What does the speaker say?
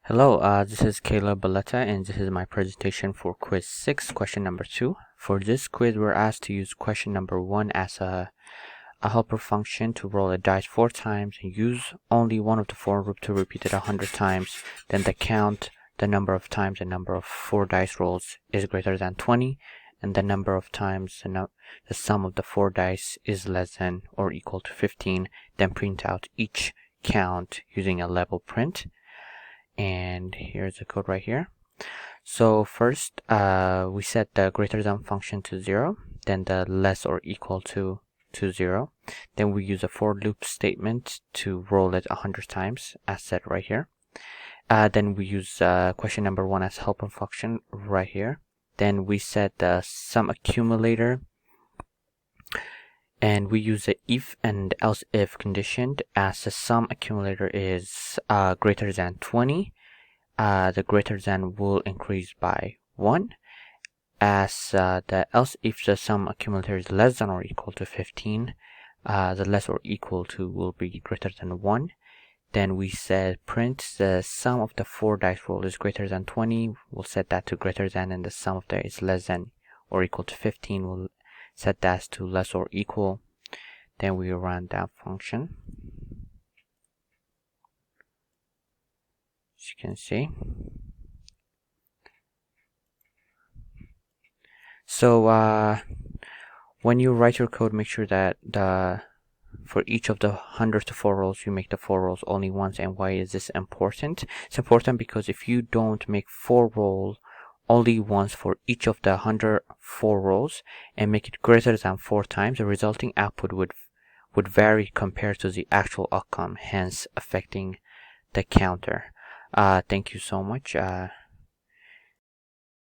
Hello, this is Caleb Baletta, and this is my presentation for quiz 6, question number 2. For this quiz, we're asked to use question number 1 as a helper function to roll a dice 4 times and use only one of the 4 groups to repeat it 100 times. Then the number of times the number of 4 dice rolls is greater than 20, and the number of times the sum of the 4 dice is less than or equal to 15. Then print out each count using a level print. And here's the code right here. So first we set the greater than function to 0, then the less or equal to 0. Then we use a for loop statement to roll it 100 times as set right here. Then we use question number 1 as helper function right here. Then we set the sum accumulator, and we use the if and else if condition as the sum accumulator is greater than 20. The greater than will increase by 1. As the else if the sum accumulator is less than or equal to 15, the less or equal to will be greater than 1. Then we said print the sum of the 4 dice roll is greater than 20. We'll set that to greater than, and the sum of that is less than or equal to 15. We'll set that to less or equal. Then we run that function. As you can see. So when you write your code, make sure that for each of the 100 to 4 rolls, you make the 4 rolls only once. And why is this important? It's important because if you don't make 4 rolls only once for each of the 104 rolls and make it greater than 4 times, the resulting output would vary compared to the actual outcome, hence affecting the counter. Thank you so much.